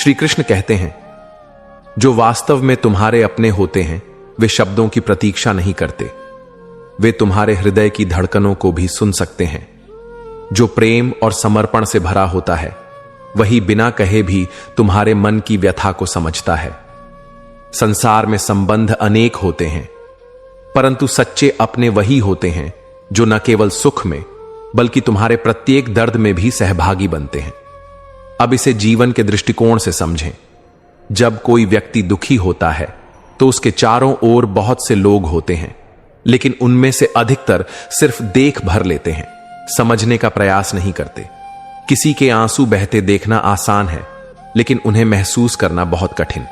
श्री कृष्ण कहते हैं, जो वास्तव में तुम्हारे अपने होते हैं वे शब्दों की प्रतीक्षा नहीं करते, वे तुम्हारे हृदय की धड़कनों को भी सुन सकते हैं। जो प्रेम और समर्पण से भरा होता है वही बिना कहे भी तुम्हारे मन की व्यथा को समझता है। संसार में संबंध अनेक होते हैं, परंतु सच्चे अपने वही होते हैं जो न केवल सुख में बल्कि तुम्हारे प्रत्येक दर्द में भी सहभागी बनते हैं। अब इसे जीवन के दृष्टिकोण से समझें। जब कोई व्यक्ति दुखी होता है तो उसके चारों ओर बहुत से लोग होते हैं, लेकिन उनमें से अधिकतर सिर्फ देख भर लेते हैं, समझने का प्रयास नहीं करते। किसी के आंसू बहते देखना आसान है, लेकिन उन्हें महसूस करना बहुत कठिन।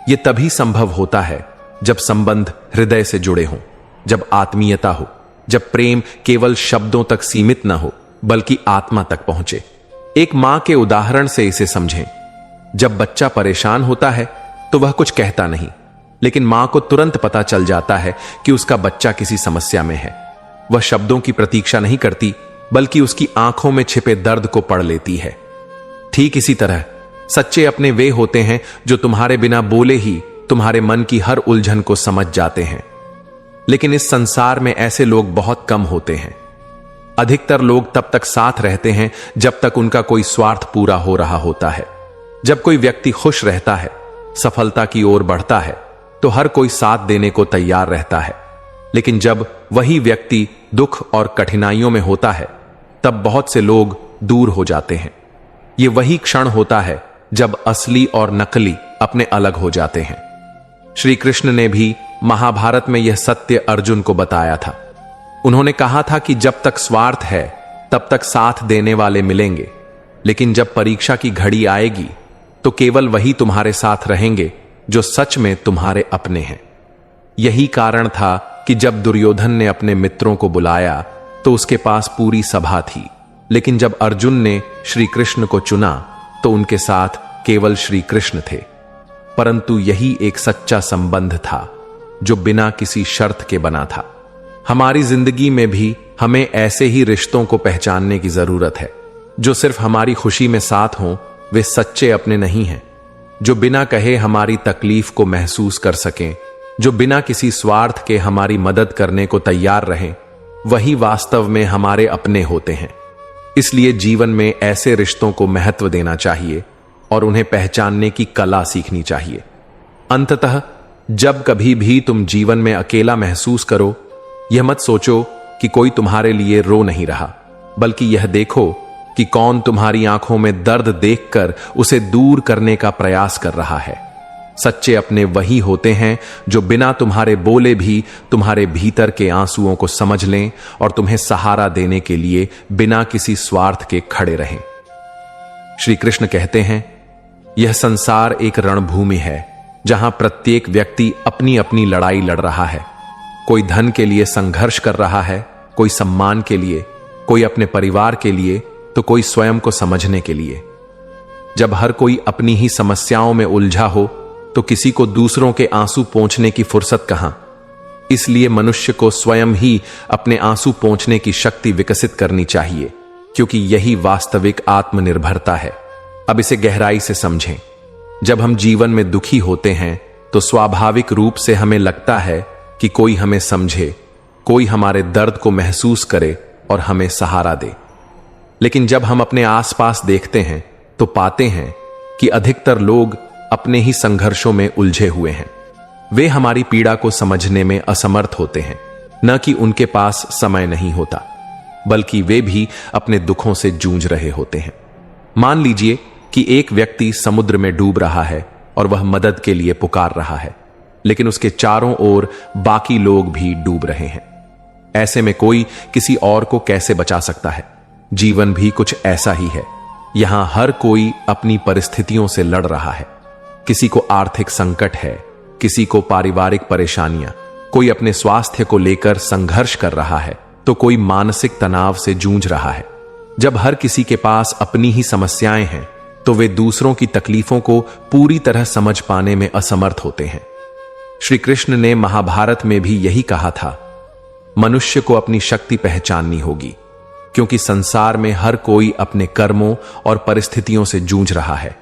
यह तभी संभव होता है जब संबंध हृदय से जुड़े हों, जब आत्मीयता हो, जब प्रेम केवल शब्दों तक सीमित न हो बल्कि आत्मा तक पहुंचे। एक मां के उदाहरण से इसे समझें। जब बच्चा परेशान होता है तो वह कुछ कहता नहीं, लेकिन मां को तुरंत पता चल जाता है कि उसका बच्चा किसी समस्या में है। वह शब्दों की प्रतीक्षा नहीं करती बल्कि उसकी आंखों में छिपे दर्द को पढ़ लेती है। ठीक इसी तरह सच्चे अपने वे होते हैं जो तुम्हारे बिना बोले ही तुम्हारे मन की हर उलझन को समझ जाते हैं। लेकिन इस संसार में ऐसे लोग बहुत कम होते हैं। अधिकतर लोग तब तक साथ रहते हैं जब तक उनका कोई स्वार्थ पूरा हो रहा होता है। जब कोई व्यक्ति खुश रहता है, सफलता की ओर बढ़ता है, तो हर कोई साथ देने को तैयार रहता है। लेकिन जब वही व्यक्ति दुख और कठिनाइयों में होता है तब बहुत से लोग दूर हो जाते हैं। ये वही क्षण होता है जब असली और नकली अपने अलग हो जाते हैं। श्री कृष्ण ने भी महाभारत में यह सत्य अर्जुन को बताया था। उन्होंने कहा था कि जब तक स्वार्थ है तब तक साथ देने वाले मिलेंगे, लेकिन जब परीक्षा की घड़ी आएगी तो केवल वही तुम्हारे साथ रहेंगे जो सच में तुम्हारे अपने हैं। यही कारण था कि जब दुर्योधन ने अपने मित्रों को बुलाया तो उसके पास पूरी सभा थी, लेकिन जब अर्जुन ने श्री कृष्ण को चुना तो उनके साथ केवल श्री कृष्ण थे। परंतु यही एक सच्चा संबंध था जो बिना किसी शर्त के बना था। हमारी जिंदगी में भी हमें ऐसे ही रिश्तों को पहचानने की जरूरत है। जो सिर्फ हमारी खुशी में साथ हों वे सच्चे अपने नहीं हैं। जो बिना कहे हमारी तकलीफ को महसूस कर सकें, जो बिना किसी स्वार्थ के हमारी मदद करने को तैयार रहें, वही वास्तव में हमारे अपने होते हैं। इसलिए जीवन में ऐसे रिश्तों को महत्व देना चाहिए और उन्हें पहचानने की कला सीखनी चाहिए। अंततः जब कभी भी तुम जीवन में अकेला महसूस करो, यह मत सोचो कि कोई तुम्हारे लिए रो नहीं रहा, बल्कि यह देखो कि कौन तुम्हारी आंखों में दर्द देखकर उसे दूर करने का प्रयास कर रहा है। सच्चे अपने वही होते हैं जो बिना तुम्हारे बोले भी तुम्हारे भीतर के आंसुओं को समझ लें और तुम्हें सहारा देने के लिए बिना किसी स्वार्थ के खड़े रहें। श्री कृष्ण कहते हैं, यह संसार एक रणभूमि है जहां प्रत्येक व्यक्ति अपनी अपनी लड़ाई लड़ रहा है। कोई धन के लिए संघर्ष कर रहा है, कोई सम्मान के लिए, कोई अपने परिवार के लिए, तो कोई स्वयं को समझने के लिए। जब हर कोई अपनी ही समस्याओं में उलझा हो तो किसी को दूसरों के आंसू पोंछने की फुर्सत कहां। इसलिए मनुष्य को स्वयं ही अपने आंसू पोंछने की शक्ति विकसित करनी चाहिए, क्योंकि यही वास्तविक आत्मनिर्भरता है। अब इसे गहराई से समझें। जब हम जीवन में दुखी होते हैं तो स्वाभाविक रूप से हमें लगता है कि कोई हमें समझे, कोई हमारे दर्द को महसूस करे और हमें सहारा दे। लेकिन जब हम अपने आसपास देखते हैं तो पाते हैं कि अधिकतर लोग अपने ही संघर्षों में उलझे हुए हैं। वे हमारी पीड़ा को समझने में असमर्थ होते हैं। न कि उनके पास समय नहीं होता, बल्कि वे भी अपने दुखों से जूझ रहे होते हैं। मान लीजिए कि एक व्यक्ति समुद्र में डूब रहा है और वह मदद के लिए पुकार रहा है, लेकिन उसके चारों ओर बाकी लोग भी डूब रहे हैं। ऐसे में कोई किसी और को कैसे बचा सकता है? जीवन भी कुछ ऐसा ही है। यहां हर कोई अपनी परिस्थितियों से लड़ रहा है। किसी को आर्थिक संकट है, किसी को पारिवारिक परेशानियां, कोई अपने स्वास्थ्य को लेकर संघर्ष कर रहा है, तो कोई मानसिक तनाव से जूझ रहा है। जब हर किसी के पास अपनी ही समस्याएं हैं तो वे दूसरों की तकलीफों को पूरी तरह समझ पाने में असमर्थ होते हैं। श्री कृष्ण ने महाभारत में भी यही कहा था, मनुष्य को अपनी शक्ति पहचाननी होगी, क्योंकि संसार में हर कोई अपने कर्मों और परिस्थितियों से जूझ रहा है।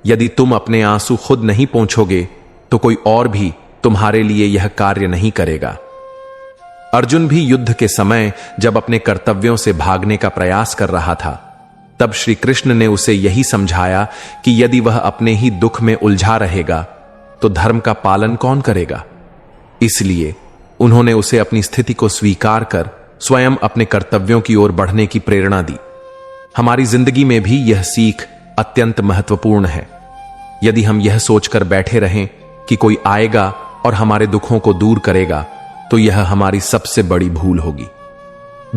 यदि तुम अपने आंसू खुद नहीं पोंछोगे तो कोई और भी तुम्हारे लिए यह कार्य नहीं करेगा। अर्जुन भी युद्ध के समय जब अपने कर्तव्यों से भागने का प्रयास कर रहा था, तब श्री कृष्ण ने उसे यही समझाया कि यदि वह अपने ही दुख में उलझा रहेगा तो धर्म का पालन कौन करेगा। इसलिए उन्होंने उसे अपनी स्थिति को स्वीकार कर स्वयं अपने कर्तव्यों की ओर बढ़ने की प्रेरणा दी। हमारी जिंदगी में भी यह सीख अत्यंत महत्वपूर्ण है। यदि हम यह सोचकर बैठे रहें कि कोई आएगा और हमारे दुखों को दूर करेगा, तो यह हमारी सबसे बड़ी भूल होगी।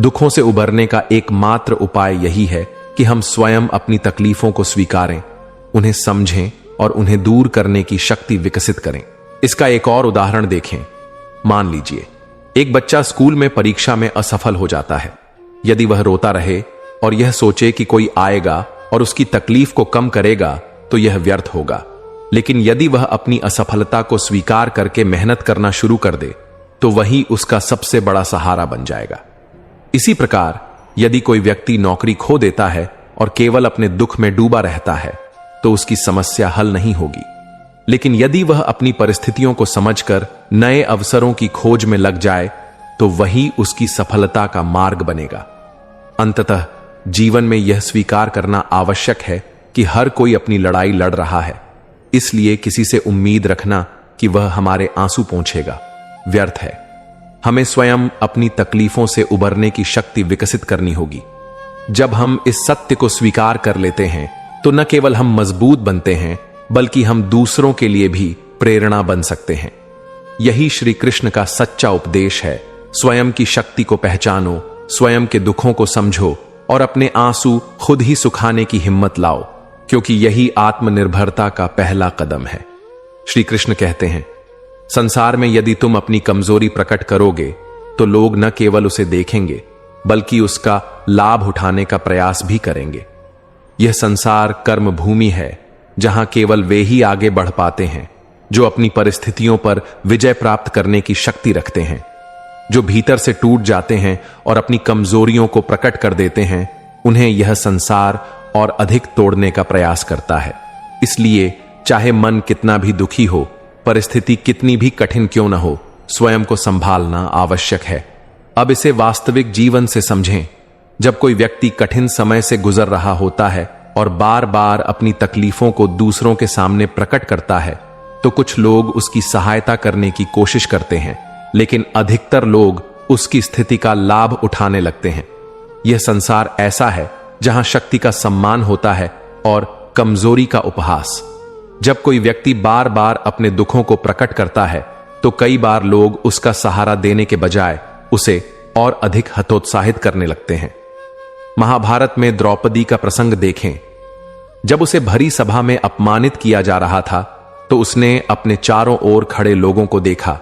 दुखों से उबरने का एकमात्र उपाय यही है कि हम स्वयं अपनी तकलीफों को स्वीकारें, उन्हें समझें और उन्हें दूर करने की शक्ति विकसित करें। इसका एक और उदाहरण देखें। मान लीजिए एक बच्चा स्कूल में परीक्षा में असफल हो जाता है। यदि वह रोता रहे और यह सोचे कि कोई आएगा और उसकी तकलीफ को कम करेगा, तो यह व्यर्थ होगा। लेकिन यदि वह अपनी असफलता को स्वीकार करके मेहनत करना शुरू कर दे, तो वही उसका सबसे बड़ा सहारा बन जाएगा। इसी प्रकार यदि कोई व्यक्ति नौकरी खो देता है और केवल अपने दुख में डूबा रहता है, तो उसकी समस्या हल नहीं होगी। लेकिन यदि वह अपनी परिस्थितियों को समझकर नए अवसरों की खोज में लग जाए, तो वही उसकी सफलता का मार्ग बनेगा। अंततः जीवन में यह स्वीकार करना आवश्यक है कि हर कोई अपनी लड़ाई लड़ रहा है। इसलिए किसी से उम्मीद रखना कि वह हमारे आंसू पोंछेगा व्यर्थ है। हमें स्वयं अपनी तकलीफों से उबरने की शक्ति विकसित करनी होगी। जब हम इस सत्य को स्वीकार कर लेते हैं, तो न केवल हम मजबूत बनते हैं, बल्कि हम दूसरों के लिए भी प्रेरणा बन सकते हैं। यही श्री कृष्ण का सच्चा उपदेश है। स्वयं की शक्ति को पहचानो, स्वयं के दुखों को समझो और अपने आंसू खुद ही सुखाने की हिम्मत लाओ, क्योंकि यही आत्मनिर्भरता का पहला कदम है। श्री कृष्ण कहते हैं, संसार में यदि तुम अपनी कमजोरी प्रकट करोगे, तो लोग न केवल उसे देखेंगे, बल्कि उसका लाभ उठाने का प्रयास भी करेंगे। यह संसार कर्म भूमि है, जहां केवल वे ही आगे बढ़ पाते हैं जो अपनी परिस्थितियों पर विजय प्राप्त करने की शक्ति रखते हैं। जो भीतर से टूट जाते हैं और अपनी कमजोरियों को प्रकट कर देते हैं, उन्हें यह संसार और अधिक तोड़ने का प्रयास करता है। इसलिए चाहे मन कितना भी दुखी हो, परिस्थिति कितनी भी कठिन क्यों न हो, स्वयं को संभालना आवश्यक है। अब इसे वास्तविक जीवन से समझें। जब कोई व्यक्ति कठिन समय से गुजर रहा होता है और बार बार अपनी तकलीफों को दूसरों के सामने प्रकट करता है, तो कुछ लोग उसकी सहायता करने की कोशिश करते हैं, लेकिन अधिकतर लोग उसकी स्थिति का लाभ उठाने लगते हैं। यह संसार ऐसा है जहां शक्ति का सम्मान होता है और कमजोरी का उपहास। जब कोई व्यक्ति बार बार अपने दुखों को प्रकट करता है, तो कई बार लोग उसका सहारा देने के बजाय उसे और अधिक हतोत्साहित करने लगते हैं। महाभारत में द्रौपदी का प्रसंग देखें। जब उसे भरी सभा में अपमानित किया जा रहा था, तो उसने अपने चारों ओर खड़े लोगों को देखा,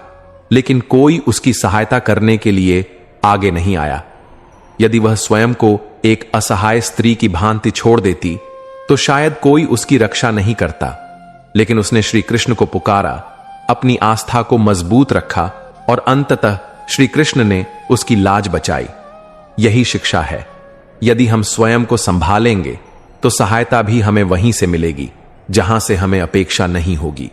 लेकिन कोई उसकी सहायता करने के लिए आगे नहीं आया। यदि वह स्वयं को एक असहाय स्त्री की भांति छोड़ देती, तो शायद कोई उसकी रक्षा नहीं करता। लेकिन उसने श्री कृष्ण को पुकारा, अपनी आस्था को मजबूत रखा और अंततः श्री कृष्ण ने उसकी लाज बचाई। यही शिक्षा है। यदि हम स्वयं को संभालेंगे, तो सहायता भी हमें वहीं से मिलेगी जहां से हमें अपेक्षा नहीं होगी।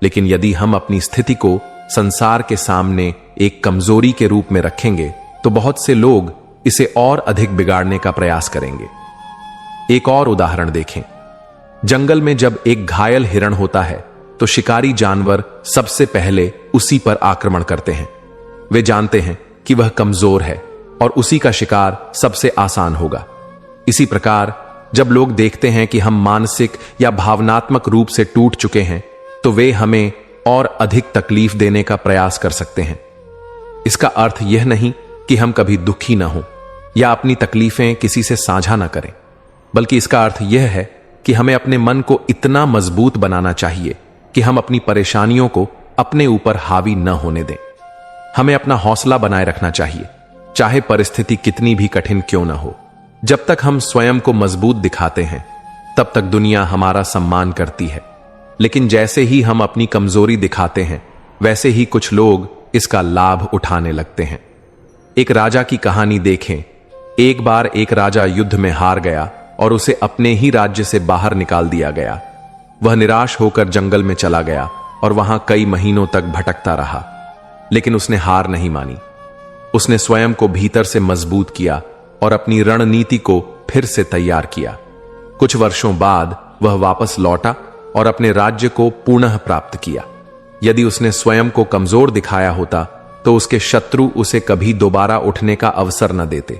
लेकिन यदि हम अपनी स्थिति को संसार के सामने एक कमजोरी के रूप में रखेंगे, तो बहुत से लोग इसे और अधिक बिगाड़ने का प्रयास करेंगे। एक और उदाहरण देखें। जंगल में जब एक घायल हिरण होता है, तो शिकारी जानवर सबसे पहले उसी पर आक्रमण करते हैं। वे जानते हैं कि वह कमजोर है और उसी का शिकार सबसे आसान होगा। इसी प्रकार जब लोग देखते हैं कि हम मानसिक या भावनात्मक रूप से टूट चुके हैं, तो वे हमें और अधिक तकलीफ देने का प्रयास कर सकते हैं। इसका अर्थ यह नहीं कि हम कभी दुखी ना हों या अपनी तकलीफें किसी से साझा ना करें, बल्कि इसका अर्थ यह है कि हमें अपने मन को इतना मजबूत बनाना चाहिए कि हम अपनी परेशानियों को अपने ऊपर हावी न होने दें। हमें अपना हौसला बनाए रखना चाहिए, चाहे परिस्थिति कितनी भी कठिन क्यों न हो। जब तक हम स्वयं को मजबूत दिखाते हैं, तब तक दुनिया हमारा सम्मान करती है। लेकिन जैसे ही हम अपनी कमजोरी दिखाते हैं, वैसे ही कुछ लोग इसका लाभ उठाने लगते हैं। एक राजा की कहानी देखें। एक बार एक राजा युद्ध में हार गया और उसे अपने ही राज्य से बाहर निकाल दिया गया। वह निराश होकर जंगल में चला गया और वहां कई महीनों तक भटकता रहा, लेकिन उसने हार नहीं मानी। उसने स्वयं को भीतर से मजबूत किया और अपनी रणनीति को फिर से तैयार किया। कुछ वर्षों बाद वह वापस लौटा और अपने राज्य को पुनः प्राप्त किया। यदि उसने स्वयं को कमजोर दिखाया होता तो उसके शत्रु उसे कभी दोबारा उठने का अवसर न देते।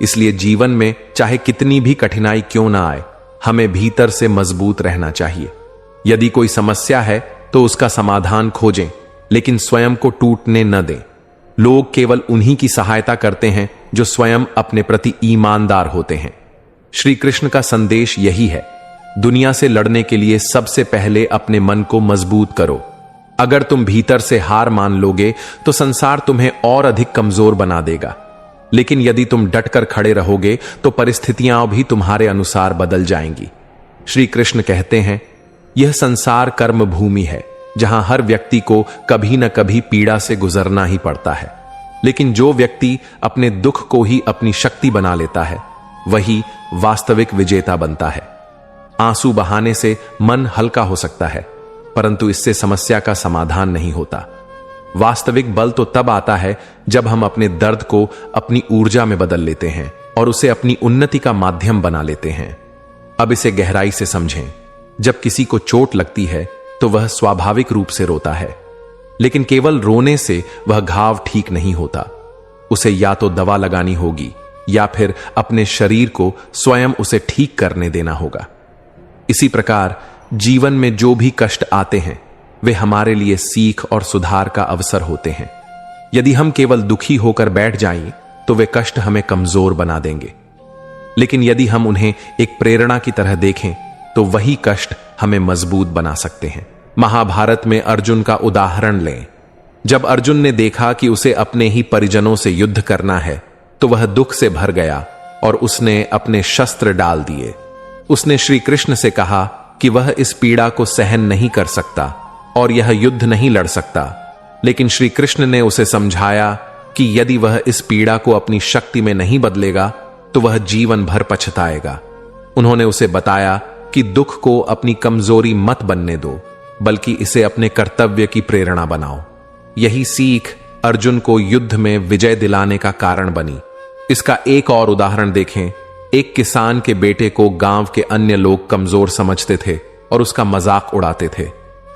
इसलिए जीवन में चाहे कितनी भी कठिनाई क्यों ना आए, हमें भीतर से मजबूत रहना चाहिए। यदि कोई समस्या है तो उसका समाधान खोजें, लेकिन स्वयं को टूटने न दें। लोग केवल उन्हीं की सहायता करते हैं जो स्वयं अपने प्रति ईमानदार होते हैं। श्री कृष्ण का संदेश यही है, दुनिया से लड़ने के लिए सबसे पहले अपने मन को मजबूत करो। अगर तुम भीतर से हार मान लोगे तो संसार तुम्हें और अधिक कमजोर बना देगा, लेकिन यदि तुम डटकर खड़े रहोगे तो परिस्थितियां भी तुम्हारे अनुसार बदल जाएंगी। श्री कृष्ण कहते हैं, यह संसार कर्म भूमि है जहां हर व्यक्ति को कभी न कभी पीड़ा से गुजरना ही पड़ता है, लेकिन जो व्यक्ति अपने दुख को ही अपनी शक्ति बना लेता है वही वास्तविक विजेता बनता है। आंसू बहाने से मन हल्का हो सकता है, परंतु इससे समस्या का समाधान नहीं होता। वास्तविक बल तो तब आता है जब हम अपने दर्द को अपनी ऊर्जा में बदल लेते हैं और उसे अपनी उन्नति का माध्यम बना लेते हैं। अब इसे गहराई से समझें। जब किसी को चोट लगती है तो वह स्वाभाविक रूप से रोता है, लेकिन केवल रोने से वह घाव ठीक नहीं होता। उसे या तो दवा लगानी होगी या फिर अपने शरीर को स्वयं उसे ठीक करने देना होगा। इसी प्रकार जीवन में जो भी कष्ट आते हैं वे हमारे लिए सीख और सुधार का अवसर होते हैं। यदि हम केवल दुखी होकर बैठ जाएं तो वे कष्ट हमें कमजोर बना देंगे, लेकिन यदि हम उन्हें एक प्रेरणा की तरह देखें तो वही कष्ट हमें मजबूत बना सकते हैं। महाभारत में अर्जुन का उदाहरण लें। जब अर्जुन ने देखा कि उसे अपने ही परिजनों से युद्ध करना है तो वह दुख से भर गया और उसने अपने शस्त्र डाल दिए। उसने श्री कृष्ण से कहा कि वह इस पीड़ा को सहन नहीं कर सकता और यह युद्ध नहीं लड़ सकता, लेकिन श्री कृष्ण ने उसे समझाया कि यदि वह इस पीड़ा को अपनी शक्ति में नहीं बदलेगा तो वह जीवन भर पछताएगा। उन्होंने उसे बताया कि दुख को अपनी कमजोरी मत बनने दो, बल्कि इसे अपने कर्तव्य की प्रेरणा बनाओ। यही सीख अर्जुन को युद्ध में विजय दिलाने का कारण बनी। इसका एक और उदाहरण देखें। एक किसान के बेटे को गांव के अन्य लोग कमजोर समझते थे और उसका मजाक उड़ाते थे,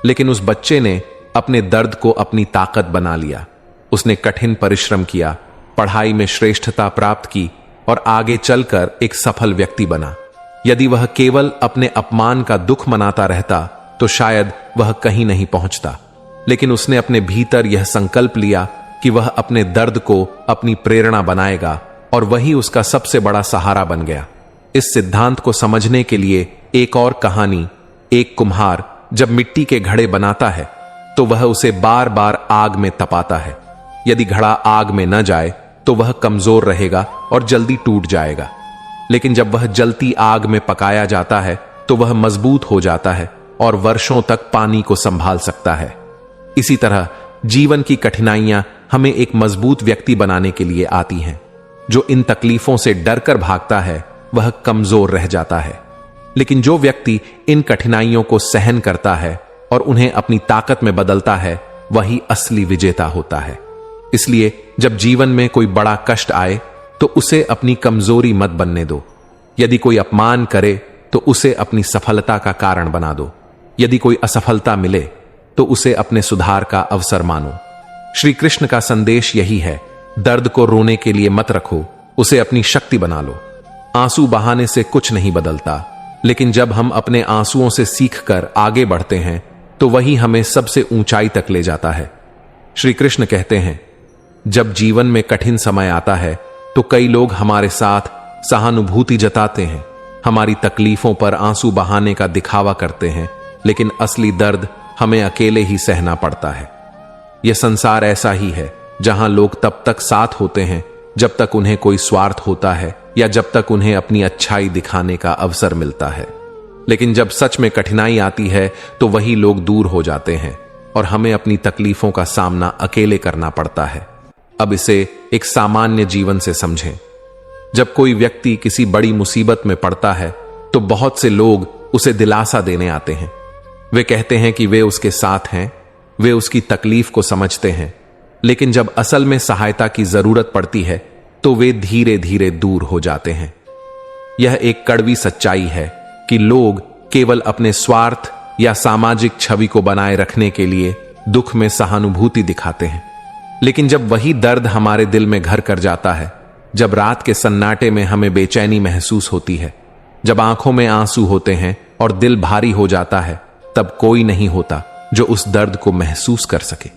लेकिन उस बच्चे ने अपने दर्द को अपनी ताकत बना लिया। उसने कठिन परिश्रम किया, पढ़ाई में श्रेष्ठता प्राप्त की और आगे चलकर एक सफल व्यक्ति बना। यदि वह केवल अपने अपमान का दुख मनाता रहता तो शायद वह कहीं नहीं पहुंचता, लेकिन उसने अपने भीतर यह संकल्प लिया कि वह अपने दर्द को अपनी प्रेरणा बनाएगा और वही उसका सबसे बड़ा सहारा बन गया। इस सिद्धांत को समझने के लिए एक और कहानी। एक कुम्हार जब मिट्टी के घड़े बनाता है तो वह उसे बार बार आग में तपाता है। यदि घड़ा आग में न जाए तो वह कमजोर रहेगा और जल्दी टूट जाएगा, लेकिन जब वह जलती आग में पकाया जाता है तो वह मजबूत हो जाता है और वर्षों तक पानी को संभाल सकता है। इसी तरह जीवन की कठिनाइयां हमें एक मजबूत व्यक्ति बनाने के लिए आती हैं। जो इन तकलीफों से डरकर भागता है वह कमजोर रह जाता है, लेकिन जो व्यक्ति इन कठिनाइयों को सहन करता है और उन्हें अपनी ताकत में बदलता है वही असली विजेता होता है। इसलिए जब जीवन में कोई बड़ा कष्ट आए तो उसे अपनी कमजोरी मत बनने दो। यदि कोई अपमान करे तो उसे अपनी सफलता का कारण बना दो। यदि कोई असफलता मिले तो उसे अपने सुधार का अवसर मानो। श्री कृष्ण का संदेश यही है, दर्द को रोने के लिए मत रखो, उसे अपनी शक्ति बना लो। आंसू बहाने से कुछ नहीं बदलता, लेकिन जब हम अपने आंसुओं से सीखकर आगे बढ़ते हैं तो वही हमें सबसे ऊंचाई तक ले जाता है। श्री कृष्ण कहते हैं, जब जीवन में कठिन समय आता है तो कई लोग हमारे साथ सहानुभूति जताते हैं, हमारी तकलीफों पर आंसू बहाने का दिखावा करते हैं, लेकिन असली दर्द हमें अकेले ही सहना पड़ता है। यह संसार ऐसा ही है जहां लोग तब तक साथ होते हैं जब तक उन्हें कोई स्वार्थ होता है या जब तक उन्हें अपनी अच्छाई दिखाने का अवसर मिलता है, लेकिन जब सच में कठिनाई आती है तो वही लोग दूर हो जाते हैं और हमें अपनी तकलीफों का सामना अकेले करना पड़ता है। अब इसे एक सामान्य जीवन से समझें। जब कोई व्यक्ति किसी बड़ी मुसीबत में पड़ता है तो बहुत से लोग उसे दिलासा देने आते हैं, वे कहते हैं कि वे उसके साथ हैं, वे उसकी तकलीफ को समझते हैं, लेकिन जब असल में सहायता की जरूरत पड़ती है तो वे धीरे धीरे दूर हो जाते हैं। यह एक कड़वी सच्चाई है कि लोग केवल अपने स्वार्थ या सामाजिक छवि को बनाए रखने के लिए दुख में सहानुभूति दिखाते हैं, लेकिन जब वही दर्द हमारे दिल में घर कर जाता है, जब रात के सन्नाटे में हमें बेचैनी महसूस होती है, जब आंखों में आंसू होते हैं और दिल भारी हो जाता है, तब कोई नहीं होता जो उस दर्द को महसूस कर सके।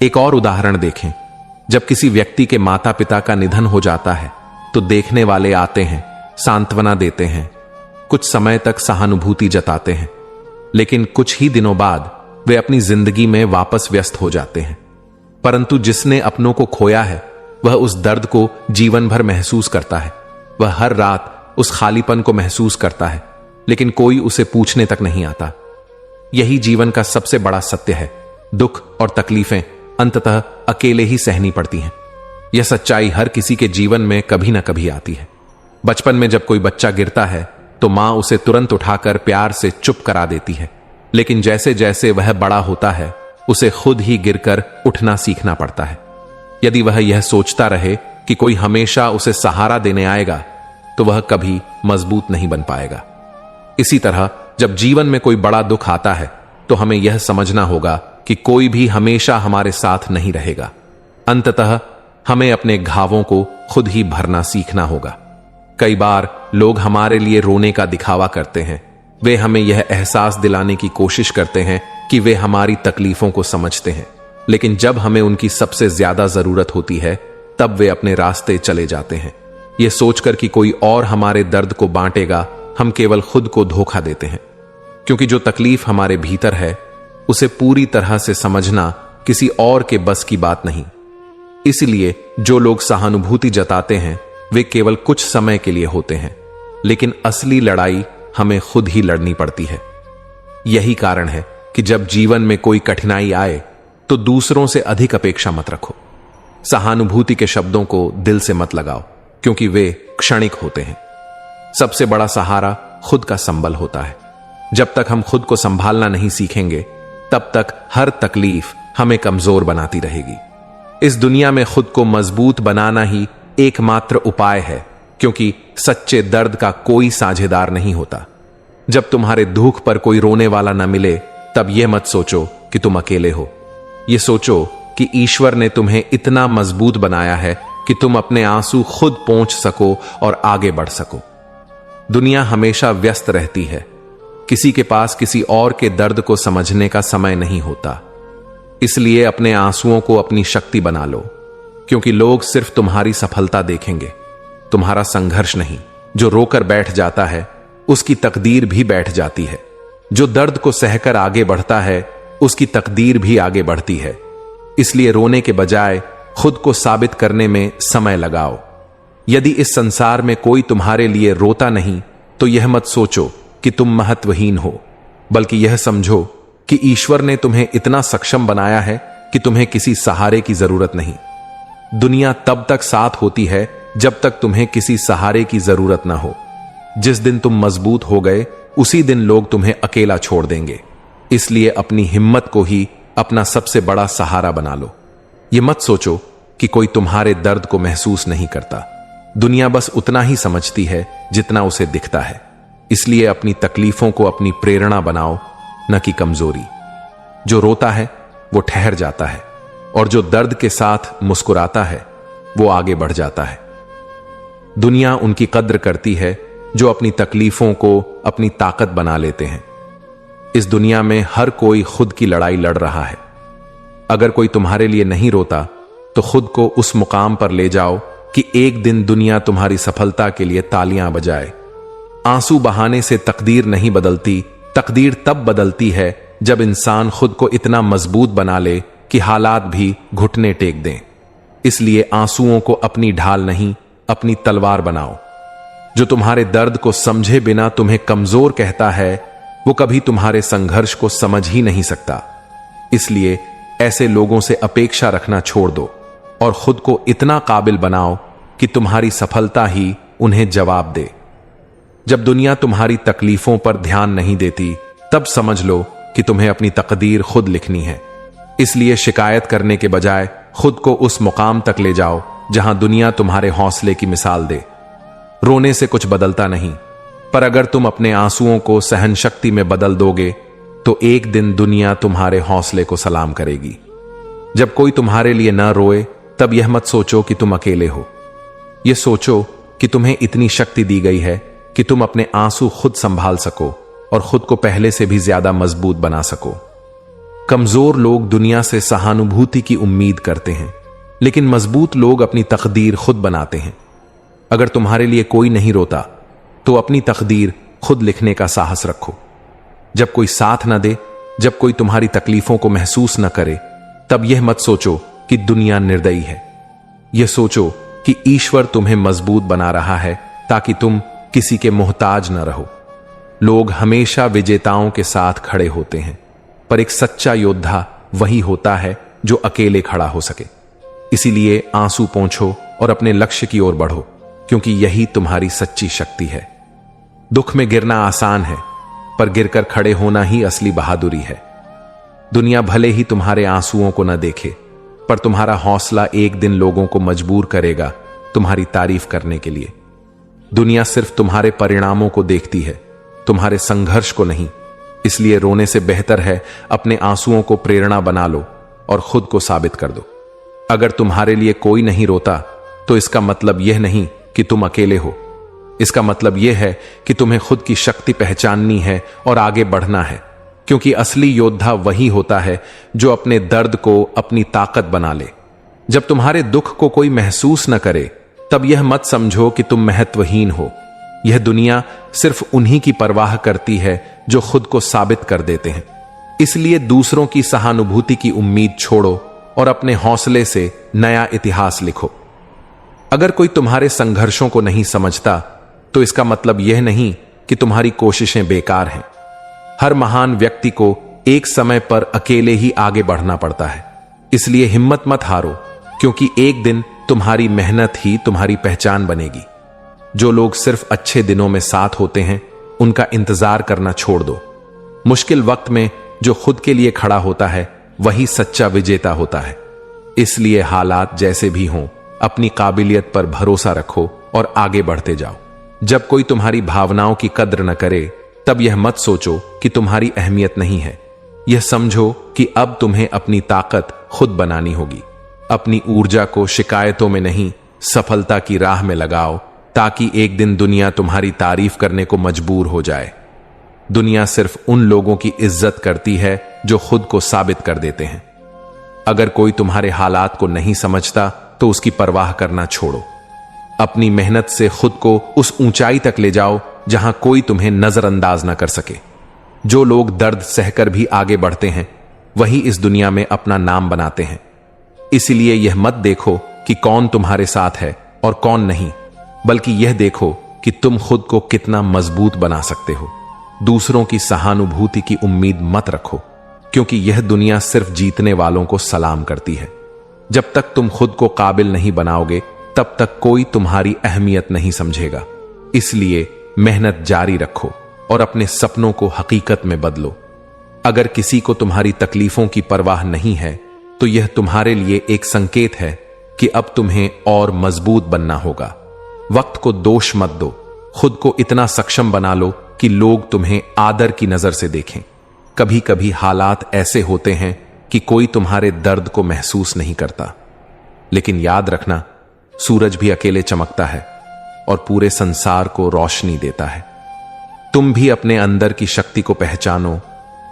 एक और उदाहरण देखें। जब किसी व्यक्ति के माता पिता का निधन हो जाता है तो देखने वाले आते हैं, सांत्वना देते हैं, कुछ समय तक सहानुभूति जताते हैं, लेकिन कुछ ही दिनों बाद वे अपनी जिंदगी में वापस व्यस्त हो जाते हैं। परंतु जिसने अपनों को खोया है वह उस दर्द को जीवन भर महसूस करता है। वह हर रात उस खालीपन को महसूस करता है, लेकिन कोई उसे पूछने तक नहीं आता। यही जीवन का सबसे बड़ा सत्य है। दुख और तकलीफें अंततः अकेले ही सहनी पड़ती हैं। यह सच्चाई हर किसी के जीवन में कभी ना कभी आती है। बचपन में जब कोई बच्चा गिरता है तो मां उसे तुरंत उठाकर प्यार से चुप करा देती है, लेकिन जैसे जैसे वह बड़ा होता है उसे खुद ही गिरकर उठना सीखना पड़ता है। यदि वह यह सोचता रहे कि कोई हमेशा उसे सहारा देने आएगा तो वह कभी मजबूत नहीं बन पाएगा। इसी तरह जब जीवन में कोई बड़ा दुख आता है तो हमें यह समझना होगा कि कोई भी हमेशा हमारे साथ नहीं रहेगा। अंततः हमें अपने घावों को खुद ही भरना सीखना होगा। कई बार लोग हमारे लिए रोने का दिखावा करते हैं। वे हमें यह एहसास दिलाने की कोशिश करते हैं कि वे हमारी तकलीफों को समझते हैं, लेकिन जब हमें उनकी सबसे ज्यादा जरूरत होती है तब वे अपने रास्ते चले जाते हैं। यह सोचकर कि कोई और हमारे दर्द को बांटेगा, हम केवल खुद को धोखा देते हैं, क्योंकि जो तकलीफ हमारे भीतर है उसे पूरी तरह से समझना किसी और के बस की बात नहीं। इसलिए जो लोग सहानुभूति जताते हैं वे केवल कुछ समय के लिए होते हैं, लेकिन असली लड़ाई हमें खुद ही लड़नी पड़ती है। यही कारण है कि जब जीवन में कोई कठिनाई आए तो दूसरों से अधिक अपेक्षा मत रखो। सहानुभूति के शब्दों को दिल से मत लगाओ, क्योंकि वे क्षणिक होते हैं। सबसे बड़ा सहारा खुद का संबल होता है। जब तक हम खुद को संभालना नहीं सीखेंगे तब तक हर तकलीफ हमें कमजोर बनाती रहेगी। इस दुनिया में खुद को मजबूत बनाना ही एकमात्र उपाय है, क्योंकि सच्चे दर्द का कोई साझेदार नहीं होता। जब तुम्हारे दुख पर कोई रोने वाला न मिले तब यह मत सोचो कि तुम अकेले हो। यह सोचो कि ईश्वर ने तुम्हें इतना मजबूत बनाया है कि तुम अपने आंसू खुद पोंछ सको और आगे बढ़ सको। दुनिया हमेशा व्यस्त रहती है। किसी के पास किसी और के दर्द को समझने का समय नहीं होता। इसलिए अपने आंसुओं को अपनी शक्ति बना लो, क्योंकि लोग सिर्फ तुम्हारी सफलता देखेंगे, तुम्हारा संघर्ष नहीं। जो रोकर बैठ जाता है उसकी तकदीर भी बैठ जाती है। जो दर्द को सहकर आगे बढ़ता है उसकी तकदीर भी आगे बढ़ती है। इसलिए रोने के बजाय खुद को साबित करने में समय लगाओ। यदि इस संसार में कोई तुम्हारे लिए रोता नहीं तो यह मत सोचो कि तुम महत्वहीन हो, बल्कि यह समझो कि ईश्वर ने तुम्हें इतना सक्षम बनाया है कि तुम्हें किसी सहारे की जरूरत नहीं। दुनिया तब तक साथ होती है जब तक तुम्हें किसी सहारे की जरूरत ना हो। जिस दिन तुम मजबूत हो गए उसी दिन लोग तुम्हें अकेला छोड़ देंगे। इसलिए अपनी हिम्मत को ही अपना सबसे बड़ा सहारा बना लो। यह मत सोचो कि कोई तुम्हारे दर्द को महसूस नहीं करता। दुनिया बस उतना ही समझती है जितना उसे दिखता है। इसलिए अपनी तकलीफों को अपनी प्रेरणा बनाओ, न कि कमजोरी। जो रोता है वो ठहर जाता है, और जो दर्द के साथ मुस्कुराता है वो आगे बढ़ जाता है। दुनिया उनकी कद्र करती है जो अपनी तकलीफों को अपनी ताकत बना लेते हैं। इस दुनिया में हर कोई खुद की लड़ाई लड़ रहा है। अगर कोई तुम्हारे लिए नहीं रोता तो खुद को उस मुकाम पर ले जाओ कि एक दिन दुनिया तुम्हारी सफलता के लिए तालियां बजाए। आंसू बहाने से तकदीर नहीं बदलती। तकदीर तब बदलती है जब इंसान खुद को इतना मजबूत बना ले कि हालात भी घुटने टेक दें। इसलिए आंसुओं को अपनी ढाल नहीं, अपनी तलवार बनाओ। जो तुम्हारे दर्द को समझे बिना तुम्हें कमजोर कहता है वो कभी तुम्हारे संघर्ष को समझ ही नहीं सकता। इसलिए ऐसे लोगों से अपेक्षा रखना छोड़ दो और खुद को इतना काबिल बनाओ कि तुम्हारी सफलता ही उन्हें जवाब दे। जब दुनिया तुम्हारी तकलीफों पर ध्यान नहीं देती तब समझ लो कि तुम्हें अपनी तकदीर खुद लिखनी है। इसलिए शिकायत करने के बजाय खुद को उस मुकाम तक ले जाओ जहां दुनिया तुम्हारे हौसले की मिसाल दे। रोने से कुछ बदलता नहीं, पर अगर तुम अपने आंसुओं को सहन शक्ति में बदल दोगे तो एक दिन दुनिया तुम्हारे हौसले को सलाम करेगी। जब कोई तुम्हारे लिए न रोए तब यह मत सोचो कि तुम अकेले हो। यह सोचो कि तुम्हें इतनी शक्ति दी गई है कि तुम अपने आंसू खुद संभाल सको और खुद को पहले से भी ज्यादा मजबूत बना सको। कमजोर लोग दुनिया से सहानुभूति की उम्मीद करते हैं, लेकिन मजबूत लोग अपनी तकदीर खुद बनाते हैं। अगर तुम्हारे लिए कोई नहीं रोता तो अपनी तकदीर खुद लिखने का साहस रखो। जब कोई साथ न दे, जब कोई तुम्हारी तकलीफों को महसूस न करे, तब यह मत सोचो कि दुनिया निर्दयी है। यह सोचो कि ईश्वर तुम्हें मजबूत बना रहा है ताकि तुम किसी के मोहताज न रहो। लोग हमेशा विजेताओं के साथ खड़े होते हैं, पर एक सच्चा योद्धा वही होता है जो अकेले खड़ा हो सके। इसीलिए आंसू पोंछो और अपने लक्ष्य की ओर बढ़ो, क्योंकि यही तुम्हारी सच्ची शक्ति है। दुख में गिरना आसान है, पर गिरकर खड़े होना ही असली बहादुरी है। दुनिया भले ही तुम्हारे आंसुओं को न देखे, पर तुम्हारा हौसला एक दिन लोगों को मजबूर करेगा तुम्हारी तारीफ करने के लिए। दुनिया सिर्फ तुम्हारे परिणामों को देखती है, तुम्हारे संघर्ष को नहीं। इसलिए रोने से बेहतर है अपने आंसुओं को प्रेरणा बना लो और खुद को साबित कर दो। अगर तुम्हारे लिए कोई नहीं रोता तो इसका मतलब यह नहीं कि तुम अकेले हो। इसका मतलब यह है कि तुम्हें खुद की शक्ति पहचाननी है और आगे बढ़ना है, क्योंकि असली योद्धा वही होता है जो अपने दर्द को अपनी ताकत बना ले। जब तुम्हारे दुख को कोई महसूस न करे तब यह मत समझो कि तुम महत्वहीन हो। यह दुनिया सिर्फ उन्हीं की परवाह करती है जो खुद को साबित कर देते हैं। इसलिए दूसरों की सहानुभूति की उम्मीद छोड़ो और अपने हौसले से नया इतिहास लिखो। अगर कोई तुम्हारे संघर्षों को नहीं समझता तो इसका मतलब यह नहीं कि तुम्हारी कोशिशें बेकार हैं। हर महान व्यक्ति को एक समय पर अकेले ही आगे बढ़ना पड़ता है। इसलिए हिम्मत मत हारो, क्योंकि एक दिन तुम्हारी मेहनत ही तुम्हारी पहचान बनेगी। जो लोग सिर्फ अच्छे दिनों में साथ होते हैं उनका इंतजार करना छोड़ दो। मुश्किल वक्त में जो खुद के लिए खड़ा होता है वही सच्चा विजेता होता है। इसलिए हालात जैसे भी हों, अपनी काबिलियत पर भरोसा रखो और आगे बढ़ते जाओ। जब कोई तुम्हारी भावनाओं की कद्र न करे तब यह मत सोचो कि तुम्हारी अहमियत नहीं है। यह समझो कि अब तुम्हें अपनी ताकत खुद बनानी होगी। अपनी ऊर्जा को शिकायतों में नहीं, सफलता की राह में लगाओ, ताकि एक दिन दुनिया तुम्हारी तारीफ करने को मजबूर हो जाए। दुनिया सिर्फ उन लोगों की इज्जत करती है जो खुद को साबित कर देते हैं। अगर कोई तुम्हारे हालात को नहीं समझता तो उसकी परवाह करना छोड़ो। अपनी मेहनत से खुद को उस ऊंचाई तक ले जाओ जहां कोई तुम्हें नजरअंदाज न कर सके। जो लोग दर्द सहकर भी आगे बढ़ते हैं वही इस दुनिया में अपना नाम बनाते हैं। इसलिए यह मत देखो कि कौन तुम्हारे साथ है और कौन नहीं, बल्कि यह देखो कि तुम खुद को कितना मजबूत बना सकते हो। दूसरों की सहानुभूति की उम्मीद मत रखो, क्योंकि यह दुनिया सिर्फ जीतने वालों को सलाम करती है। जब तक तुम खुद को काबिल नहीं बनाओगे तब तक कोई तुम्हारी अहमियत नहीं समझेगा। इसलिए मेहनत जारी रखो और अपने सपनों को हकीकत में बदलो। अगर किसी को तुम्हारी तकलीफों की परवाह नहीं है तो यह तुम्हारे लिए एक संकेत है कि अब तुम्हें और मजबूत बनना होगा। वक्त को दोष मत दो, खुद को इतना सक्षम बना लो कि लोग तुम्हें आदर की नजर से देखें। कभी कभी हालात ऐसे होते हैं कि कोई तुम्हारे दर्द को महसूस नहीं करता, लेकिन याद रखना, सूरज भी अकेले चमकता है और पूरे संसार को रोशनी देता है। तुम भी अपने अंदर की शक्ति को पहचानो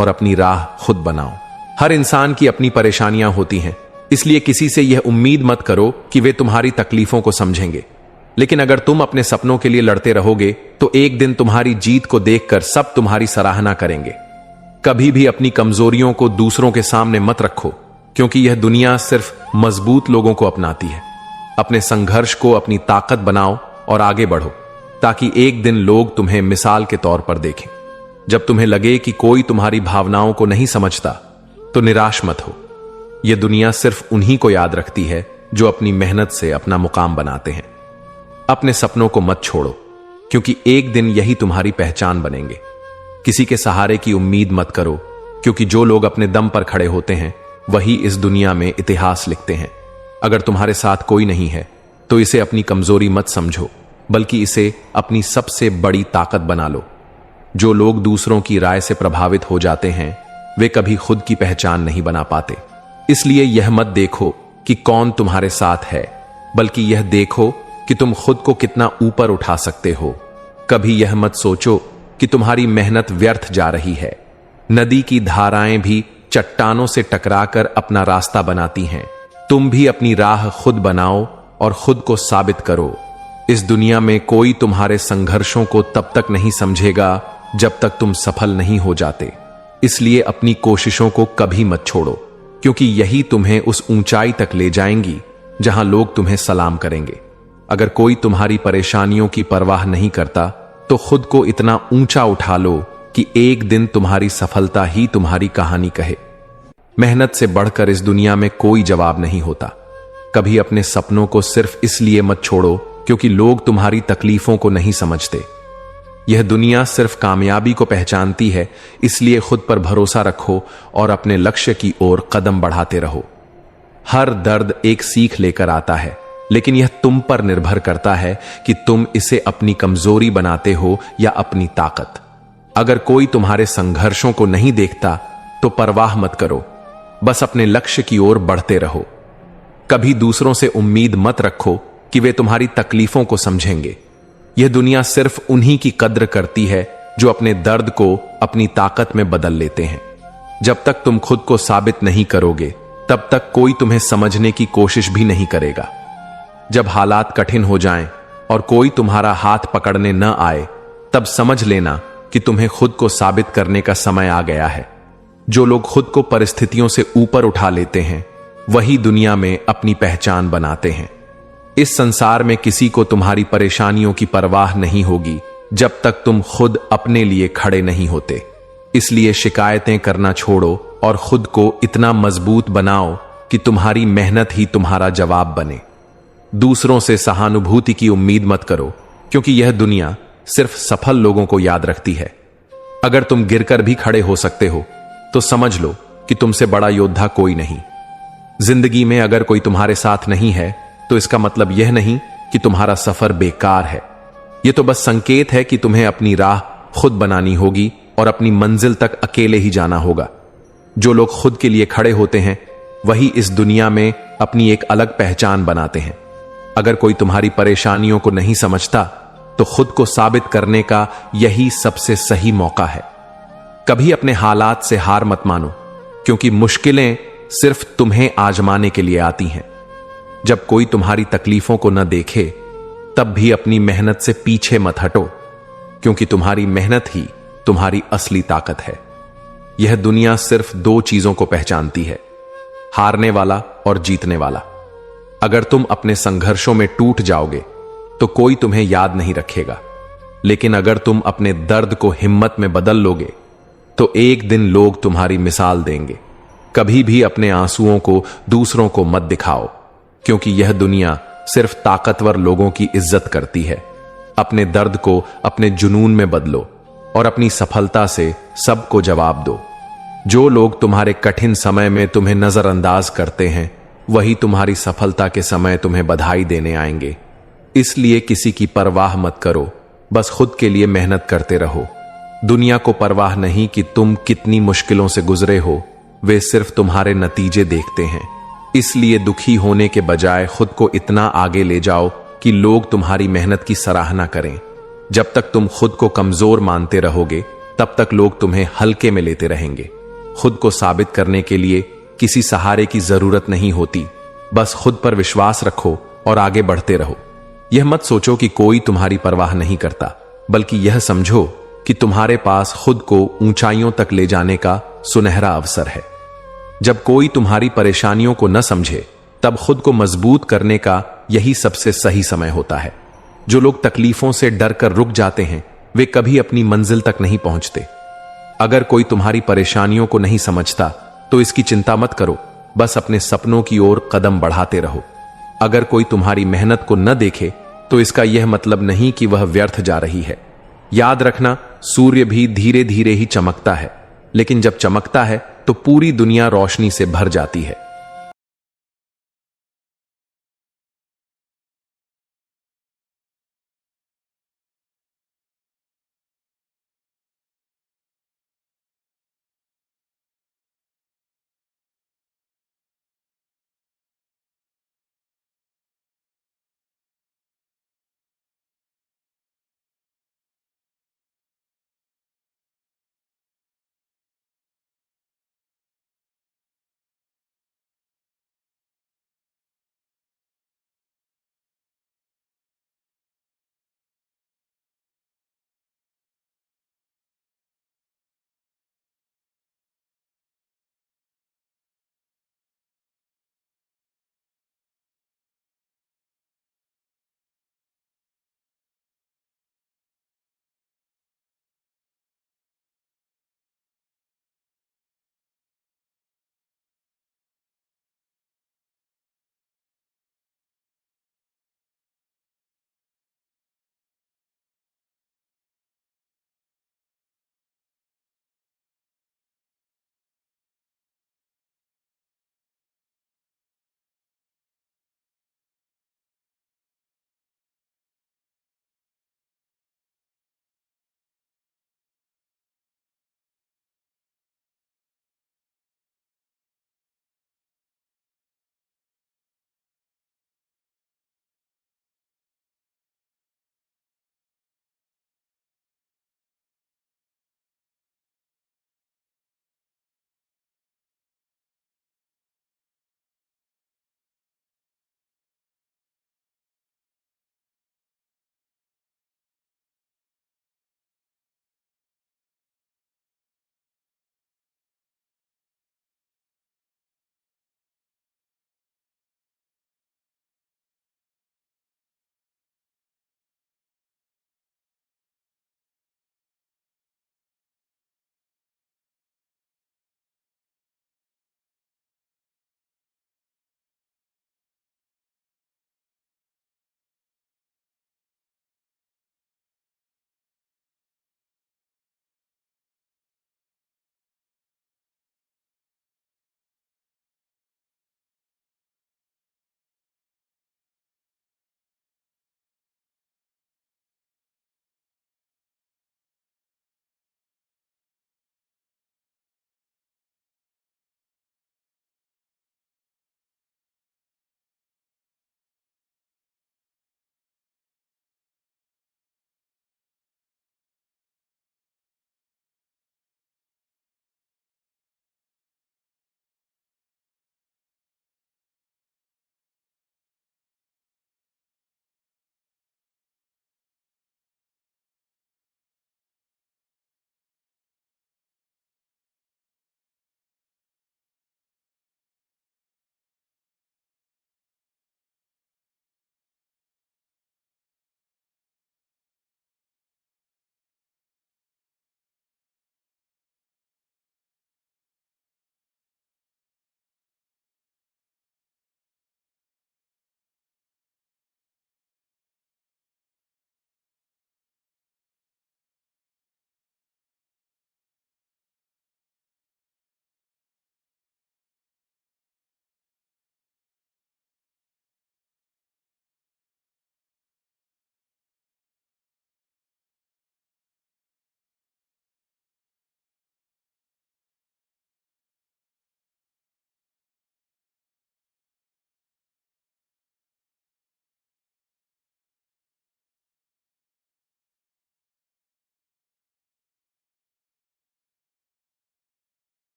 और अपनी राह खुद बनाओ। हर इंसान की अपनी परेशानियां होती हैं, इसलिए किसी से यह उम्मीद मत करो कि वे तुम्हारी तकलीफों को समझेंगे। लेकिन अगर तुम अपने सपनों के लिए लड़ते रहोगे तो एक दिन तुम्हारी जीत को देखकर सब तुम्हारी सराहना करेंगे। कभी भी अपनी कमजोरियों को दूसरों के सामने मत रखो, क्योंकि यह दुनिया सिर्फ मजबूत लोगों को अपनाती है। अपने संघर्ष को अपनी ताकत बनाओ और आगे बढ़ो, ताकि एक दिन लोग तुम्हें मिसाल के तौर पर देखें। जब तुम्हें लगे कि कोई तुम्हारी भावनाओं को नहीं समझता तो निराश मत हो। यह दुनिया सिर्फ उन्हीं को याद रखती है जो अपनी मेहनत से अपना मुकाम बनाते हैं। अपने सपनों को मत छोड़ो, क्योंकि एक दिन यही तुम्हारी पहचान बनेंगे। किसी के सहारे की उम्मीद मत करो, क्योंकि जो लोग अपने दम पर खड़े होते हैं वही इस दुनिया में इतिहास लिखते हैं। अगर तुम्हारे साथ कोई नहीं है तो इसे अपनी कमजोरी मत समझो, बल्कि इसे अपनी सबसे बड़ी ताकत बना लो। जो लोग दूसरों की राय से प्रभावित हो जाते हैं वे कभी खुद की पहचान नहीं बना पाते। इसलिए यह मत देखो कि कौन तुम्हारे साथ है, बल्कि यह देखो कि तुम खुद को कितना ऊपर उठा सकते हो। कभी यह मत सोचो कि तुम्हारी मेहनत व्यर्थ जा रही है। नदी की धाराएं भी चट्टानों से टकराकर अपना रास्ता बनाती हैं। तुम भी अपनी राह खुद बनाओ और खुद को साबित करो। इस दुनिया में कोई तुम्हारे संघर्षों को तब तक नहीं समझेगा जब तक तुम सफल नहीं हो जाते। इसलिए अपनी कोशिशों को कभी मत छोड़ो, क्योंकि यही तुम्हें उस ऊंचाई तक ले जाएंगी जहां लोग तुम्हें सलाम करेंगे। अगर कोई तुम्हारी परेशानियों की परवाह नहीं करता तो खुद को इतना ऊंचा उठा लो कि एक दिन तुम्हारी सफलता ही तुम्हारी कहानी कहे। मेहनत से बढ़कर इस दुनिया में कोई जवाब नहीं होता। कभी अपने सपनों को सिर्फ इसलिए मत छोड़ो क्योंकि लोग तुम्हारी तकलीफों को नहीं समझते। यह दुनिया सिर्फ कामयाबी को पहचानती है, इसलिए खुद पर भरोसा रखो और अपने लक्ष्य की ओर कदम बढ़ाते रहो। हर दर्द एक सीख लेकर आता है, लेकिन यह तुम पर निर्भर करता है कि तुम इसे अपनी कमजोरी बनाते हो या अपनी ताकत। अगर कोई तुम्हारे संघर्षों को नहीं देखता तो परवाह मत करो, बस अपने लक्ष्य की ओर बढ़ते रहो। कभी दूसरों से उम्मीद मत रखो कि वे तुम्हारी तकलीफों को समझेंगे। यह दुनिया सिर्फ उन्हीं की कद्र करती है जो अपने दर्द को अपनी ताकत में बदल लेते हैं। जब तक तुम खुद को साबित नहीं करोगे तब तक कोई तुम्हें समझने की कोशिश भी नहीं करेगा। जब हालात कठिन हो जाएं और कोई तुम्हारा हाथ पकड़ने न आए तब समझ लेना कि तुम्हें खुद को साबित करने का समय आ गया है। जो लोग खुद को परिस्थितियों से ऊपर उठा लेते हैं वही दुनिया में अपनी पहचान बनाते हैं। इस संसार में किसी को तुम्हारी परेशानियों की परवाह नहीं होगी जब तक तुम खुद अपने लिए खड़े नहीं होते। इसलिए शिकायतें करना छोड़ो और खुद को इतना मजबूत बनाओ कि तुम्हारी मेहनत ही तुम्हारा जवाब बने। दूसरों से सहानुभूति की उम्मीद मत करो, क्योंकि यह दुनिया सिर्फ सफल लोगों को याद रखती है। अगर तुम गिरकर भी खड़े हो सकते हो तो समझ लो कि तुमसे बड़ा योद्धा कोई नहीं। जिंदगी में अगर कोई तुम्हारे साथ नहीं है तो इसका मतलब यह नहीं कि तुम्हारा सफर बेकार है। यह तो बस संकेत है कि तुम्हें अपनी राह खुद बनानी होगी और अपनी मंजिल तक अकेले ही जाना होगा। जो लोग खुद के लिए खड़े होते हैं वही इस दुनिया में अपनी एक अलग पहचान बनाते हैं। अगर कोई तुम्हारी परेशानियों को नहीं समझता तो खुद को साबित करने का यही सबसे सही मौका है। कभी अपने हालात से हार मत मानो, क्योंकि मुश्किलें सिर्फ तुम्हें आजमाने के लिए आती हैं। जब कोई तुम्हारी तकलीफों को न देखे तब भी अपनी मेहनत से पीछे मत हटो, क्योंकि तुम्हारी मेहनत ही तुम्हारी असली ताकत है। यह दुनिया सिर्फ दो चीजों को पहचानती है, हारने वाला और जीतने वाला। अगर तुम अपने संघर्षों में टूट जाओगे तो कोई तुम्हें याद नहीं रखेगा, लेकिन अगर तुम अपने दर्द को हिम्मत में बदल लोगे तो एक दिन लोग तुम्हारी मिसाल देंगे। कभी भी अपने आंसुओं को दूसरों को मत दिखाओ, क्योंकि यह दुनिया सिर्फ ताकतवर लोगों की इज्जत करती है। अपने दर्द को अपने जुनून में बदलो और अपनी सफलता से सबको जवाब दो। जो लोग तुम्हारे कठिन समय में तुम्हें नजरअंदाज करते हैं वही तुम्हारी सफलता के समय तुम्हें बधाई देने आएंगे। इसलिए किसी की परवाह मत करो, बस खुद के लिए मेहनत करते रहो। दुनिया को परवाह नहीं कि तुम कितनी मुश्किलों से गुजरे हो, वे सिर्फ तुम्हारे नतीजे देखते हैं। इसलिए दुखी होने के बजाय खुद को इतना आगे ले जाओ कि लोग तुम्हारी मेहनत की सराहना करें। जब तक तुम खुद को कमजोर मानते रहोगे तब तक लोग तुम्हें हल्के में लेते रहेंगे। खुद को साबित करने के लिए किसी सहारे की जरूरत नहीं होती, बस खुद पर विश्वास रखो और आगे बढ़ते रहो। यह मत सोचो कि कोई तुम्हारी परवाह नहीं करता, बल्कि यह समझो कि तुम्हारे पास खुद को ऊंचाइयों तक ले जाने का सुनहरा अवसर है। जब कोई तुम्हारी परेशानियों को न समझे तब खुद को मजबूत करने का यही सबसे सही समय होता है। जो लोग तकलीफों से डर कर रुक जाते हैं वे कभी अपनी मंजिल तक नहीं पहुंचते। अगर कोई तुम्हारी परेशानियों को नहीं समझता तो इसकी चिंता मत करो, बस अपने सपनों की ओर कदम बढ़ाते रहो। अगर कोई तुम्हारी मेहनत को न देखे तो इसका यह मतलब नहीं कि वह व्यर्थ जा रही है। याद रखना, सूर्य भी धीरे धीरे ही चमकता है, लेकिन जब चमकता है तो पूरी दुनिया रोशनी से भर जाती है।